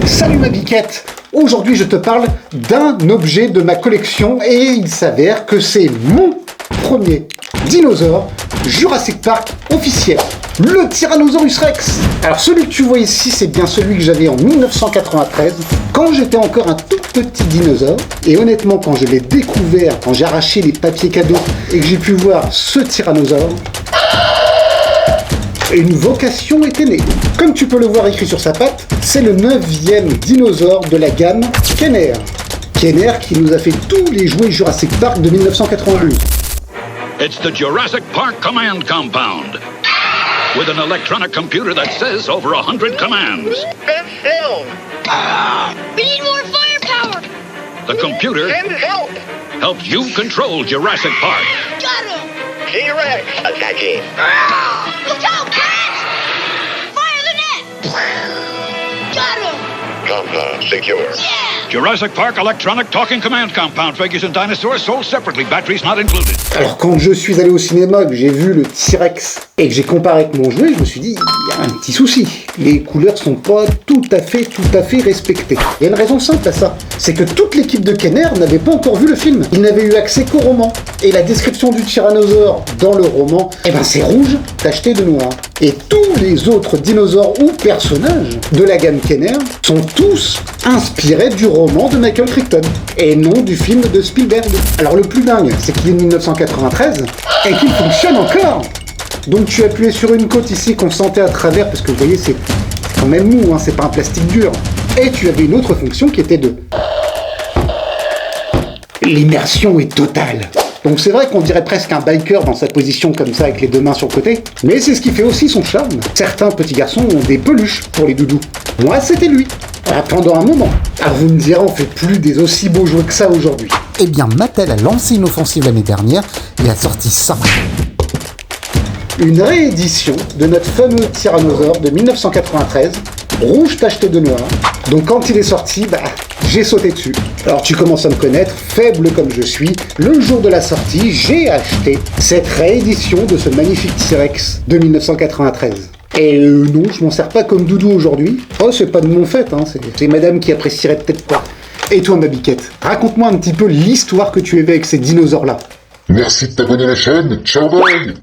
Salut ma biquette. Aujourd'hui je te parle d'un objet de ma collection et il s'avère que c'est mon premier dinosaure Jurassic Park officiel, le Tyrannosaurus Rex. Alors celui que tu vois ici, c'est bien celui que j'avais en 1993, quand j'étais encore un tout petit dinosaure. Et honnêtement, quand je l'ai découvert, quand j'ai arraché les papiers cadeaux et que j'ai pu voir ce tyrannosaure, une vocation était née. Comme tu peux le voir écrit sur sa patte, c'est le 9e dinosaure de la gamme Kenner. Kenner qui nous a fait tous les jouets Jurassic Park de 1992. It's the Jurassic Park Command Compound, with an electronic computer that says over 100 commands. Best film. We need more firepower. The computer Send help. helps you control Jurassic Park. Got him. T-Rex attacking. Look out, Cats! Fire the net. Got him. Compound secure. Yeah. Jurassic Park Electronic Talking Command Compound. Figures and dinosaurs sold separately. Batteries not included. Alors quand je suis allé au cinéma, que j'ai vu le T-Rex et que j'ai comparé avec mon jouet, je me suis dit, il y a un petit souci. Les couleurs sont pas tout à fait respectées. Il y a une raison simple à ça, c'est que toute l'équipe de Kenner n'avait pas encore vu le film. Ils n'avaient eu accès qu'au roman. Et la description du tyrannosaure dans le roman, c'est rouge tacheté de noir. Et tous les autres dinosaures ou personnages de la gamme Kenner sont tous inspirés du roman de Michael Crichton et non du film de Spielberg. Alors le plus dingue, c'est qu'il est de 1993 et qu'il fonctionne encore. Donc tu appuyais sur une côte ici qu'on sentait à travers, parce que vous voyez c'est quand même mou, hein, c'est pas un plastique dur. Et tu avais une autre fonction qui était de... L'immersion est totale. Donc c'est vrai qu'on dirait presque un biker dans sa position comme ça avec les deux mains sur le côté, mais c'est ce qui fait aussi son charme. Certains petits garçons ont des peluches pour les doudous. Moi c'était lui, pendant un moment. Alors vous me direz, on fait plus des aussi beaux jouets que ça aujourd'hui. Eh bien, Mattel a lancé une offensive l'année dernière et a sorti ça. Une réédition de notre fameux tyrannosaure de 1993, rouge tacheté de noir. Donc quand il est sorti, j'ai sauté dessus. Alors tu commences à me connaître, faible comme je suis, le jour de la sortie, j'ai acheté cette réédition de ce magnifique T-Rex de 1993. Et non, je m'en sers pas comme doudou aujourd'hui. Oh, c'est pas de mon fait, hein, c'est madame qui apprécierait peut-être pas. Et toi ma biquette, raconte-moi un petit peu l'histoire que tu avais avec ces dinosaures-là. Merci de t'abonner à la chaîne, ciao bye.